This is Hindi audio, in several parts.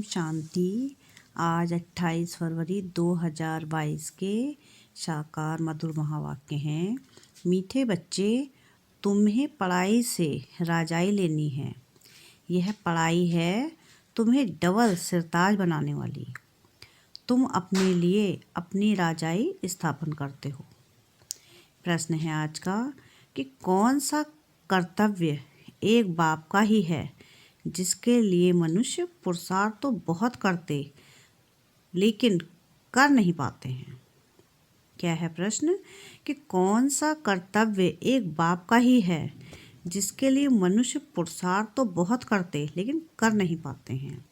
शांति। आज 28 फरवरी 2022 के साकार मधुर महावाक्य हैं। मीठे बच्चे, तुम्हें पढ़ाई से राजाई लेनी है। यह पढ़ाई है तुम्हें डबल सिरताज बनाने वाली। तुम अपने लिए अपनी राजाई स्थापन करते हो। प्रश्न है आज का कि कौन सा कर्तव्य एक बाप का ही है जिसके लिए मनुष्य पुरुषार्थ तो बहुत करते लेकिन कर नहीं पाते हैं। क्या है प्रश्न कि कौन सा कर्तव्य एक बाप का ही है जिसके लिए मनुष्य पुरुषार्थ तो बहुत करते लेकिन कर नहीं पाते हैं।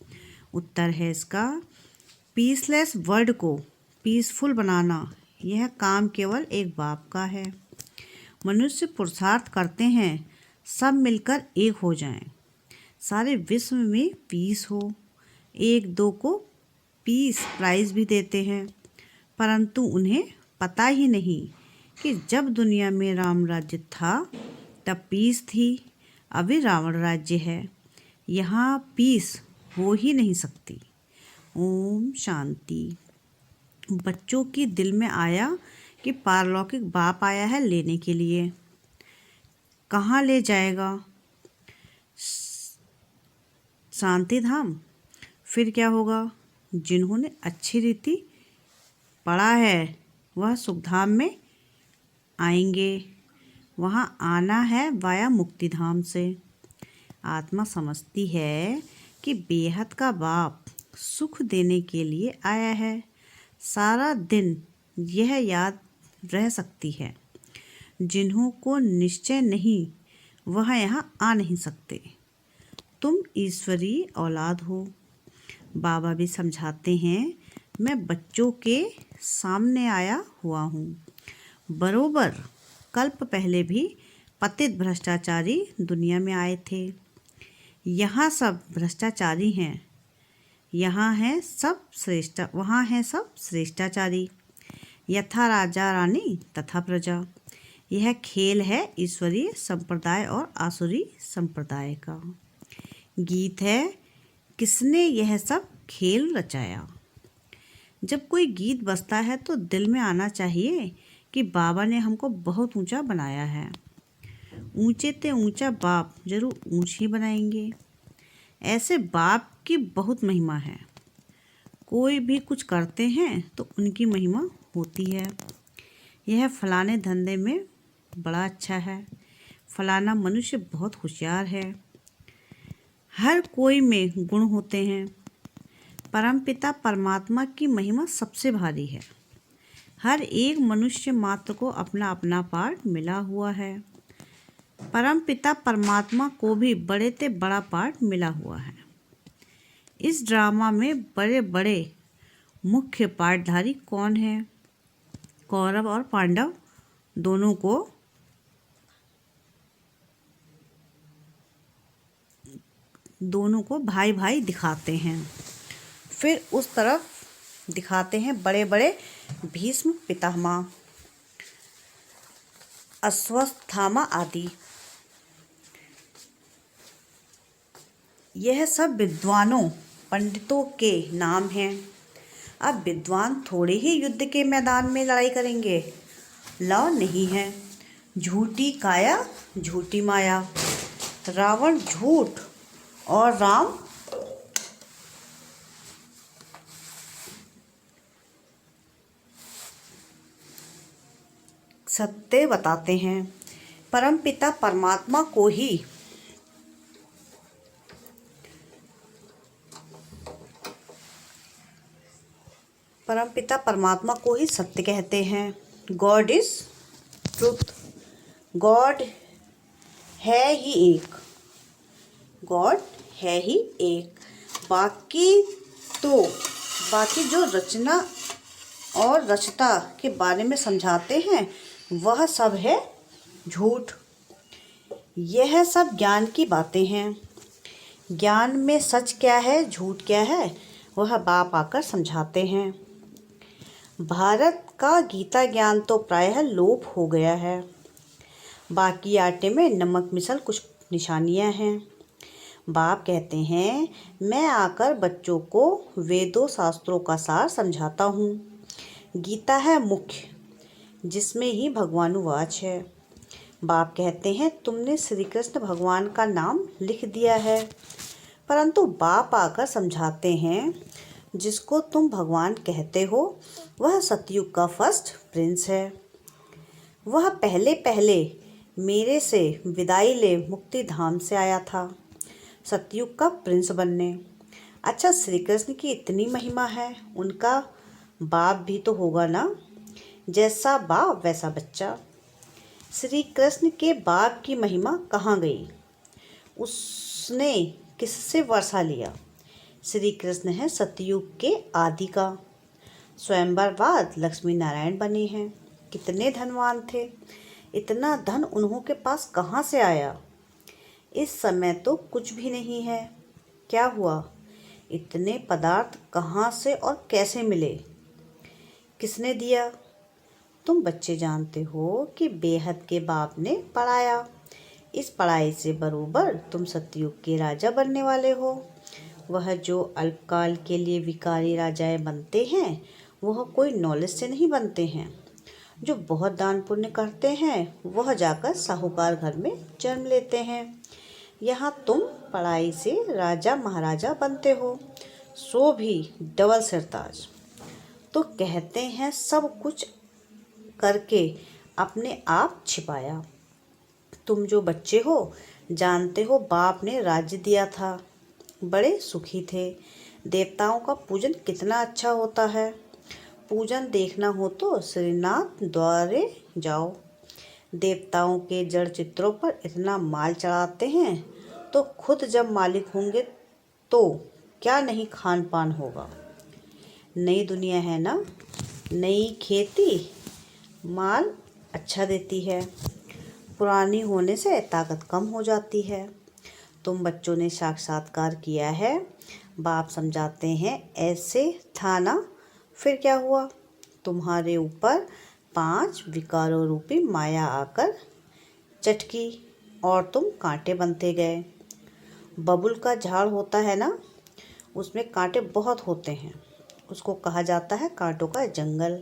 उत्तर है इसका पीसलेस वर्ड को पीसफुल बनाना। यह काम केवल एक बाप का है। मनुष्य पुरुषार्थ करते हैं सब मिलकर एक हो जाएं, सारे विश्व में पीस हो। एक दो को पीस प्राइज भी देते हैं, परंतु उन्हें पता ही नहीं कि जब दुनिया में राम राज्य था तब पीस थी, अभी रावण राज्य है, यहाँ पीस हो ही नहीं सकती। ओम शांति। बच्चों के दिल में आया कि पारलौकिक बाप आया है लेने के लिए। कहाँ ले जाएगा? शांति धाम। फिर क्या होगा? जिन्होंने अच्छी रीति पढ़ा है वह सुखधाम में आएंगे। वहाँ आना है वाया मुक्ति धाम से। आत्मा समझती है कि बेहद का बाप सुख देने के लिए आया है। सारा दिन यह याद रह सकती है। जिन्हों को निश्चय नहीं वह यहाँ आ नहीं सकते। तुम ईश्वरीय औलाद हो। बाबा भी समझाते हैं मैं बच्चों के सामने आया हुआ हूँ। बरोबर कल्प पहले भी पतित भ्रष्टाचारी दुनिया में आए थे। यहाँ सब भ्रष्टाचारी हैं। यहाँ है सब श्रेष्ठ, वहाँ है सब श्रेष्ठाचारी। यथा राजा रानी तथा प्रजा। यह खेल है ईश्वरीय संप्रदाय और आसुरी संप्रदाय का। गीत है किसने यह सब खेल रचाया। जब कोई गीत बजता है तो दिल में आना चाहिए कि बाबा ने हमको बहुत ऊंचा बनाया है। ऊंचे ते ऊंचा बाप जरूर ऊंच ही बनाएंगे। ऐसे बाप की बहुत महिमा है। कोई भी कुछ करते हैं तो उनकी महिमा होती है। यह फलाने धंधे में बड़ा अच्छा है, फलाना मनुष्य बहुत होशियार है। हर कोई में गुण होते हैं। परमपिता परमात्मा की महिमा सबसे भारी है। हर एक मनुष्य मात्र को अपना अपना पार्ट मिला हुआ है। परमपिता परमात्मा को भी बड़े ते बड़ा पार्ट मिला हुआ है। इस ड्रामा में बड़े बड़े मुख्य पार्टधारी कौन है? कौरव और पांडव दोनों को भाई भाई दिखाते हैं। फिर उस तरफ दिखाते हैं बड़े बड़े भीष्म पितामह, अश्वत्थामा आदि। यह सब विद्वानों पंडितों के नाम हैं। अब विद्वान थोड़े ही युद्ध के मैदान में लड़ाई करेंगे। लौ नहीं है। झूठी काया झूठी माया। रावण झूठ और राम सत्य बताते हैं। परमपिता परमात्मा को ही सत्य कहते हैं। God is truth. गॉड है ही एक। गॉड है ही एक। बाकी जो रचना और रचता के बारे में समझाते हैं वह सब है झूठ। यह सब ज्ञान की बातें हैं। ज्ञान में सच क्या है झूठ क्या है वह बाप आकर समझाते हैं। भारत का गीता ज्ञान तो प्रायः लोप हो गया है। बाकी आटे में नमक मिसल कुछ निशानियां हैं। बाप कहते हैं, मैं आकर बच्चों को वेदों शास्त्रों का सार समझाता हूँ। गीता है मुख्य, जिसमें ही भगवानुवाच है। बाप कहते हैं, तुमने श्री कृष्ण भगवान का नाम लिख दिया है, परंतु बाप आकर समझाते हैं, जिसको तुम भगवान कहते हो वह सतयुग का फर्स्ट प्रिंस है। वह पहले पहले मेरे से विदाई ले मुक्ति धाम से आया था, सतयुग का प्रिंस बनने। अच्छा, श्री कृष्ण की इतनी महिमा है, उनका बाप भी तो होगा ना। जैसा बाप वैसा बच्चा। श्री कृष्ण के बाप की महिमा कहाँ गई? उसने किससे वर्षा लिया? श्री कृष्ण है सतयुग के आदि का। स्वयंवर बाद लक्ष्मी नारायण बने हैं। कितने धनवान थे, इतना धन उन्हों के पास कहाँ से आया? इस समय तो कुछ भी नहीं है। क्या हुआ? इतने पदार्थ कहाँ से और कैसे मिले? किसने दिया? तुम बच्चे जानते हो कि बेहद के बाप ने पढ़ाया। इस पढ़ाई से बरोबर तुम सतयुग के राजा बनने वाले हो। वह जो अल्पकाल के लिए विकारी राजाएं बनते हैं, वह कोई नॉलेज से नहीं बनते हैं। जो बहुत दान पुण्य करते हैं, वह जाकर साहूकार घर में जन्म लेते हैं। यहाँ तुम पढ़ाई से राजा महाराजा बनते हो, सो भी डबल सिरताज। तो कहते हैं सब कुछ करके अपने आप छिपाया। तुम जो बच्चे हो, जानते हो बाप ने राज्य दिया था, बड़े सुखी थे। देवताओं का पूजन कितना अच्छा होता है। पूजन देखना हो तो श्रीनाथ द्वारे जाओ। देवताओं के जड़ चित्रों पर इतना माल चढ़ाते हैं, तो खुद जब मालिक होंगे तो क्या नहीं खान पान होगा। नई दुनिया है ना, नई खेती माल अच्छा देती है, पुरानी होने से ताकत कम हो जाती है। तुम बच्चों ने साक्षात्कार किया है। बाप समझाते हैं, ऐसे था ना। फिर क्या हुआ? तुम्हारे ऊपर 5 विकारों रूपी माया आकर चटकी और तुम कांटे बनते गए। बबुल का झाड़ होता है ना, उसमें कांटे बहुत होते हैं, उसको कहा जाता है कांटों का जंगल।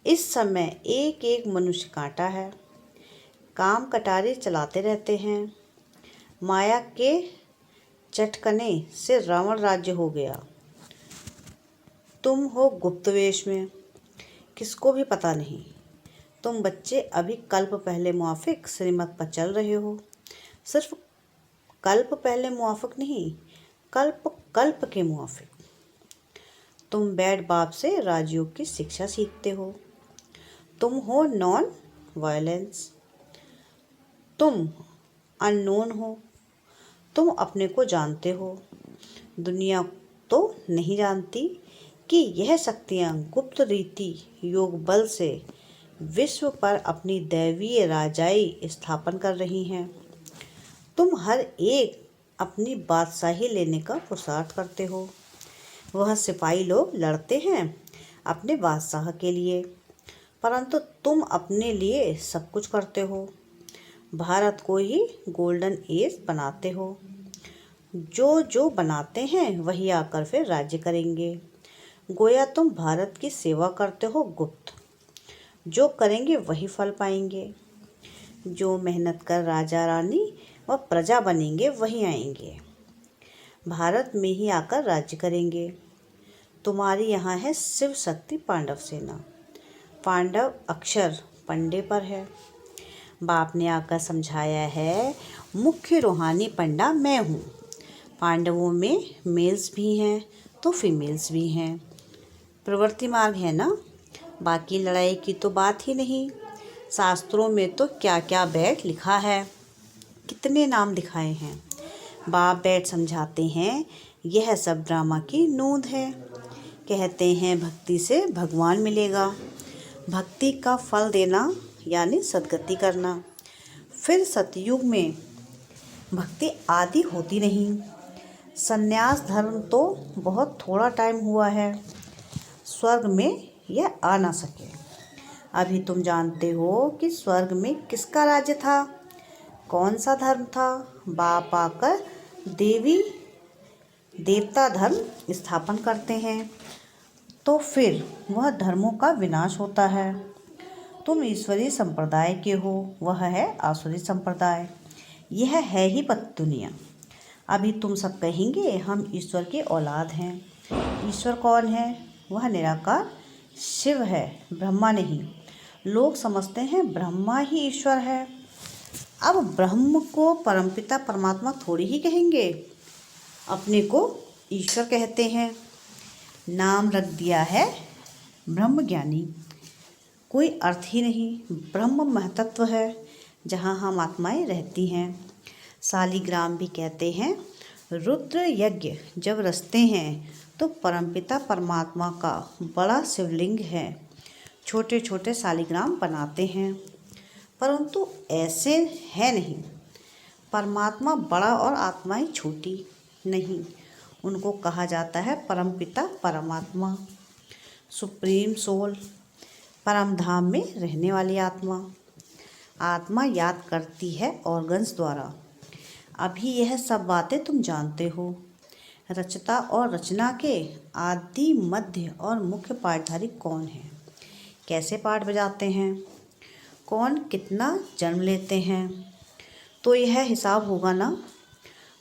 इस समय एक एक मनुष्य कांटा है, काम कटारे चलाते रहते हैं। माया के चटकने से रावण राज्य हो गया। तुम हो गुप्त वेश में, किसको भी पता नहीं। तुम बच्चे अभी कल्प पहले मुआफिक श्रीमत पर चल रहे हो। सिर्फ कल्प पहले मुआफिक नहीं, कल्प कल्प के मुआफिक। तुम बैठ बाप से राजयोग की शिक्षा सीखते हो। तुम हो नॉन वायलेंस। तुम अननोन हो। तुम अपने को जानते हो, दुनिया तो नहीं जानती कि यह शक्तियाँ गुप्त रीति योग बल से विश्व पर अपनी दैवीय राजाई स्थापन कर रही हैं। तुम हर एक अपनी बादशाही लेने का पुरुषार्थ करते हो। वह सिपाही लोग लड़ते हैं अपने बादशाह के लिए, परंतु तुम अपने लिए सब कुछ करते हो। भारत को ही गोल्डन एज बनाते हो। जो जो बनाते हैं वही आकर फिर राज्य करेंगे। गोया तुम भारत की सेवा करते हो गुप्त। जो करेंगे वही फल पाएंगे। जो मेहनत कर राजा रानी व प्रजा बनेंगे वही आएंगे, भारत में ही आकर राज्य करेंगे। तुम्हारी यहाँ है शिव शक्ति पांडव सेना। पांडव अक्षर पंडे पर है। बाप ने आकर समझाया है, मुख्य रूहानी पंडा मैं हूँ। पांडवों में मेल्स भी हैं तो फीमेल्स भी हैं। प्रवृत्ति मार्ग है ना, बाकी लड़ाई की तो बात ही नहीं। शास्त्रों में तो क्या क्या बैठ लिखा है, कितने नाम दिखाए हैं। बाप बैठ समझाते हैं, यह सब ड्रामा की नूंद है। कहते हैं भक्ति से भगवान मिलेगा। भक्ति का फल देना यानी सद्गति करना। फिर सतयुग में भक्ति आदि होती नहीं। संन्यास धर्म तो बहुत थोड़ा टाइम हुआ है, स्वर्ग में यह आ ना सके। अभी तुम जानते हो कि स्वर्ग में किसका राज्य था, कौन सा धर्म था। बाप आकर देवी देवता धर्म स्थापन करते हैं तो फिर वह धर्मों का विनाश होता है। तुम ईश्वरीय संप्रदाय के हो, वह है आसुरी संप्रदाय। यह है ही पत दुनिया। अभी तुम सब कहेंगे हम ईश्वर के औलाद हैं। ईश्वर कौन है? वह निराकार शिव है, ब्रह्मा नहीं। लोग समझते हैं ब्रह्मा ही ईश्वर है। अब ब्रह्म को परमपिता परमात्मा थोड़ी ही कहेंगे, अपने को ईश्वर कहते हैं। नाम रख दिया है ब्रह्म ज्ञानी। कोई अर्थ ही नहीं। ब्रह्म महतत्व है जहाँ हम आत्माएं रहती हैं। शालिग्राम भी कहते हैं रुद्र यज्ञ जब रचते हैं तो परमपिता परमात्मा का बड़ा शिवलिंग है, छोटे छोटे शालिग्राम बनाते हैं, परंतु ऐसे है नहीं। परमात्मा बड़ा और आत्माएं छोटी नहीं। उनको कहा जाता है परमपिता परमात्मा, सुप्रीम सोल, परम धाम में रहने वाली आत्मा। आत्मा याद करती है ऑर्गन्स द्वारा। अभी यह सब बातें तुम जानते हो। रचता और रचना के आदि मध्य और मुख्य पाठधारी कौन है, कैसे पाठ बजाते हैं, कौन कितना जन्म लेते हैं, तो यह हिसाब होगा ना।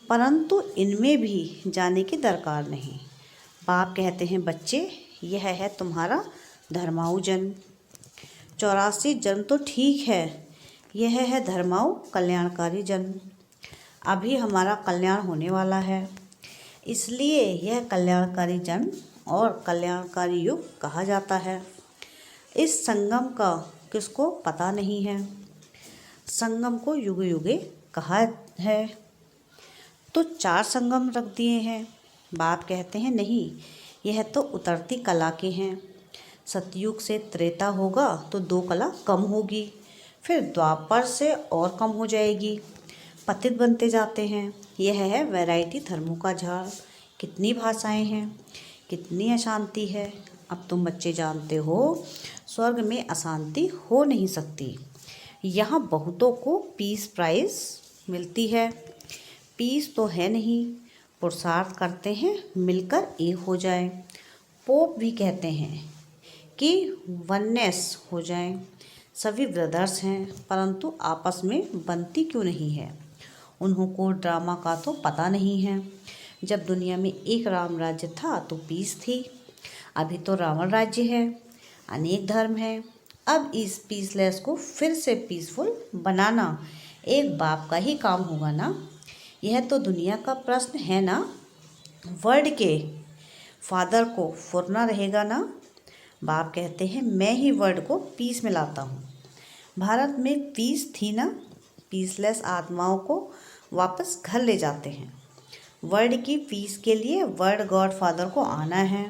परंतु इनमें भी जाने की दरकार नहीं। बाप कहते हैं बच्चे यह है तुम्हारा धर्माऊ जन्म। 84 जन्म तो ठीक है, यह है धर्माऊ कल्याणकारी जन्म। अभी हमारा कल्याण होने वाला है, इसलिए यह कल्याणकारी जन्म और कल्याणकारी युग कहा जाता है। इस संगम का किसको पता नहीं है। संगम को युग युगे कहा है तो 4 संगम रख दिए हैं। बाप कहते हैं नहीं, यह तो उतरती कला के हैं। सतयुग से त्रेता होगा तो 2 कला कम होगी, फिर द्वापर से और कम हो जाएगी, पतित बनते जाते हैं। यह है वैरायटी धर्मों का झाड़। कितनी भाषाएं हैं, कितनी अशांति है। अब तुम बच्चे जानते हो स्वर्ग में अशांति हो नहीं सकती। यहाँ बहुतों को पीस प्राइज मिलती है। पीस तो है नहीं, पुरुषार्थ करते हैं मिलकर एक हो जाए। पोप भी कहते हैं कि वननेस हो जाए। सभी ब्रदर्स हैं, परंतु आपस में बनती क्यों नहीं है। उन्हों को ड्रामा का तो पता नहीं है। जब दुनिया में एक राम राज्य था तो पीस थी। अभी तो रावण राज्य है, अनेक धर्म है। अब इस पीसलेस को फिर से पीसफुल बनाना एक बाप का ही काम होगा ना। यह तो दुनिया का प्रश्न है ना। वर्ल्ड के फादर को फुरना रहेगा ना। बाप कहते हैं मैं ही वर्ल्ड को पीस में लाता हूँ। भारत में पीस थी ना। पीसलेस आत्माओं को वापस घर ले जाते हैं। वर्ल्ड की पीस के लिए वर्ल्ड गॉड फादर को आना है,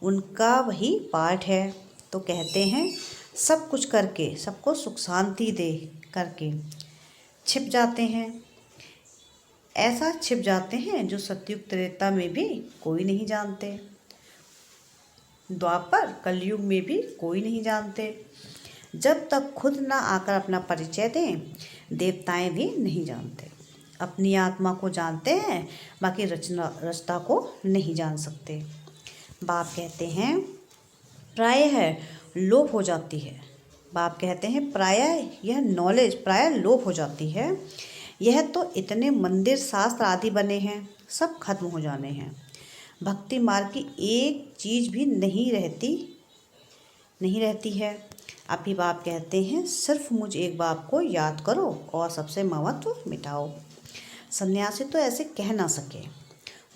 उनका वही पार्ट है। तो कहते हैं सब कुछ करके सबको सुख शांति दे करके छिप जाते हैं। ऐसा छिप जाते हैं जो सतयुग त्रेता में भी कोई नहीं जानते, द्वापर कलयुग में भी कोई नहीं जानते। जब तक खुद ना आकर अपना परिचय दें, देवताएं भी नहीं जानते। अपनी आत्मा को जानते हैं, बाकी रचना को नहीं जान सकते। बाप कहते हैं प्रायः लोप हो जाती है। बाप कहते हैं प्रायः यह नॉलेज प्रायः लोप हो जाती है। यह तो इतने मंदिर शास्त्र आदि बने हैं, सब खत्म हो जाने हैं। भक्ति मार्ग की एक चीज़ भी नहीं रहती है। अभी बाप कहते हैं सिर्फ मुझ एक बाप को याद करो और सबसे ममत्व मिटाओ। सन्यासी तो ऐसे कह ना सके,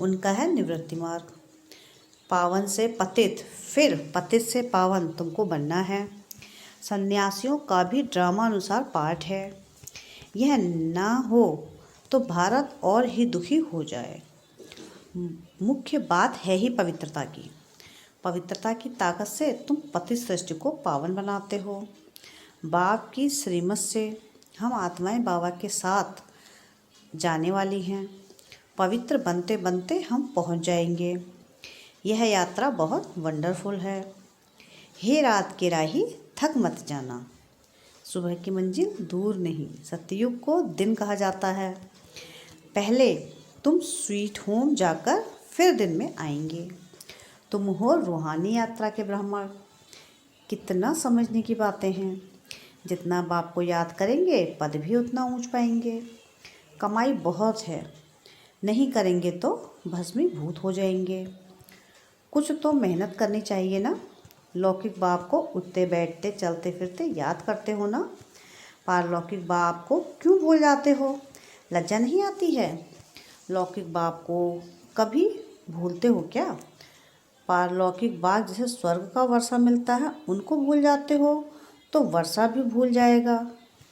उनका है निवृत्ति मार्ग। पावन से पतित, फिर पतित से पावन तुमको बनना है। सन्यासियों का भी ड्रामा अनुसार पाठ है। यह ना हो तो भारत और ही दुखी हो जाए। मुख्य बात है ही पवित्रता की। पवित्रता की ताकत से तुम पतित सृष्टि को पावन बनाते हो। बाप की श्रीमत से हम आत्माएं बाबा के साथ जाने वाली हैं। पवित्र बनते बनते हम पहुंच जाएंगे। यह यात्रा बहुत वंडरफुल है। हे रात के राही थक मत जाना। सुबह की मंजिल दूर नहीं। सतयुग को दिन कहा जाता है। पहले तुम स्वीट होम जाकर फिर दिन में आएंगे। तुम हो रूहानी यात्रा के ब्राह्मण। कितना समझने की बातें हैं। जितना बाप को याद करेंगे पद भी उतना ऊंच पाएंगे। कमाई बहुत है, नहीं करेंगे तो भस्मीभूत हो जाएंगे। कुछ तो मेहनत करनी चाहिए ना। लौकिक बाप को उठते बैठते चलते फिरते याद करते हो ना। पारलौकिक बाप को क्यों भूल जाते हो? लज्जा नहीं आती है? लौकिक बाप को कभी भूलते हो क्या? पारलौकिक बाप जैसे स्वर्ग का वर्षा मिलता है उनको भूल जाते हो तो वर्षा भी भूल जाएगा,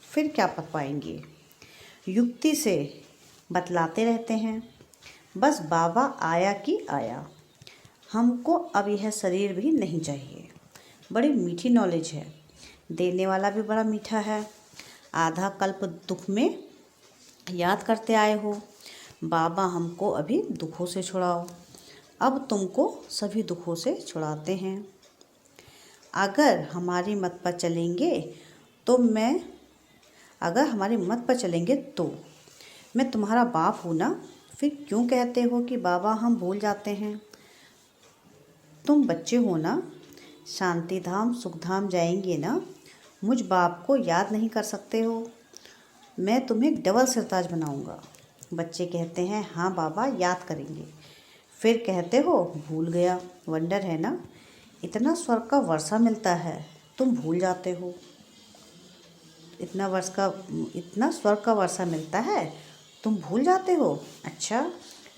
फिर क्या पा पाएंगे। युक्ति से बतलाते रहते हैं, बस बाबा आया कि आया। हमको अब यह शरीर भी नहीं चाहिए। बड़ी मीठी नॉलेज है, देने वाला भी बड़ा मीठा है। आधा कल्प दुख में याद करते आए हो, बाबा हमको अभी दुखों से छुड़ाओ। अब तुमको सभी दुखों से छुड़ाते हैं। अगर हमारी मत पर चलेंगे तो मैं तुम्हारा बाप हूँ ना। फिर क्यों कहते हो कि बाबा हम भूल जाते हैं? तुम बच्चे हो ना, शांति धाम सुख धाम जाएंगे ना। मुझ बाप को याद नहीं कर सकते हो? मैं तुम्हें डबल सिरताज बनाऊंगा। बच्चे कहते हैं हाँ बाबा याद करेंगे, फिर कहते हो भूल गया। वंडर है ना, इतना स्वर्ग का वर्षा मिलता है तुम भूल जाते हो। इतना स्वर्ग का वर्षा मिलता है तुम भूल जाते हो। अच्छा,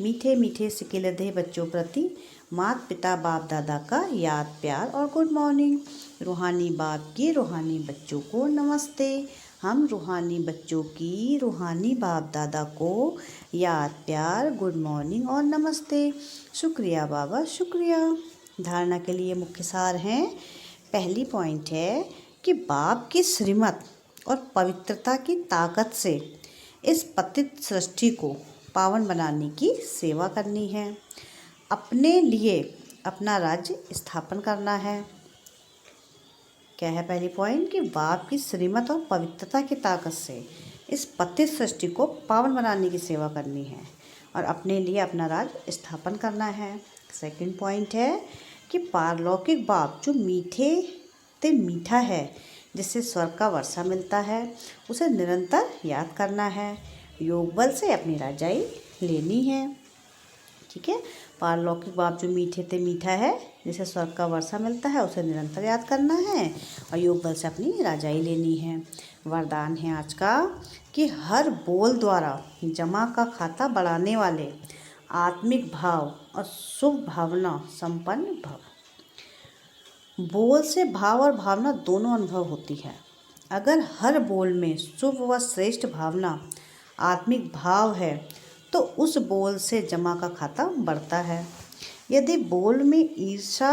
मीठे मीठे सिकिलधे बच्चों प्रति माता पिता बाप दादा का याद प्यार और गुड मॉर्निंग। रूहानी बाप की रूहानी बच्चों को नमस्ते। हम रूहानी बच्चों की रूहानी बाप दादा को याद प्यार गुड मॉर्निंग और नमस्ते। शुक्रिया बाबा शुक्रिया। धारणा के लिए मुख्य सार हैं। पहली पॉइंट है कि बाप की श्रीमत और पवित्रता की ताकत से इस पतित सृष्टि को पावन बनाने की सेवा करनी है। अपने लिए अपना राज्य स्थापन करना है। क्या है पहली पॉइंट? कि बाप की श्रीमत और पवित्रता की ताकत से इस पतित सृष्टि को पावन बनाने की सेवा करनी है और अपने लिए अपना राज्य स्थापन करना है। सेकंड पॉइंट है कि पारलौकिक बाप जो मीठे ते मीठा है, जिससे स्वर्ग का वर्षा मिलता है, उसे निरंतर याद करना है। योग बल से अपनी राजाई लेनी है। ठीक है, पारलौकिक बाप जो मीठे ते मीठा है, जिसे स्वर्ग का वर्षा मिलता है, उसे निरंतर याद करना है और योग बल से अपनी राजाई लेनी है। वरदान है आज का कि हर बोल द्वारा जमा का खाता बढ़ाने वाले आत्मिक भाव और शुभ भावना संपन्न भव। बोल से भाव और भावना दोनों अनुभव होती है। अगर हर बोल में शुभ व श्रेष्ठ भावना आत्मिक भाव है तो उस बोल से जमा का खाता बढ़ता है। यदि बोल में ईर्ष्या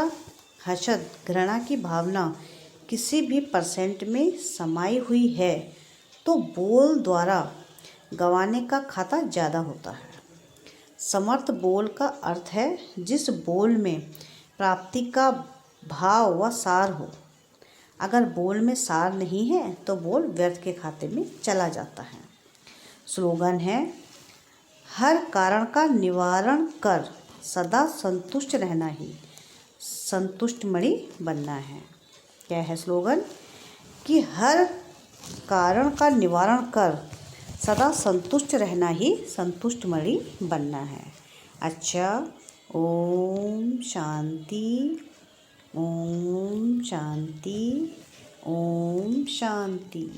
हसद घृणा की भावना किसी भी परसेंट में समाई हुई है तो बोल द्वारा गंवाने का खाता ज़्यादा होता है। समर्थ बोल का अर्थ है जिस बोल में प्राप्ति का भाव व सार हो। अगर बोल में सार नहीं है तो बोल व्यर्थ के खाते में चला जाता है। स्लोगन है, हर कारण का निवारण कर सदा संतुष्ट रहना ही संतुष्ट मणि बनना है। क्या है स्लोगन? कि हर कारण का निवारण कर सदा संतुष्ट रहना ही संतुष्ट मणि बनना है। अच्छा, ओम शांति, ओम शांति, ओम शांति।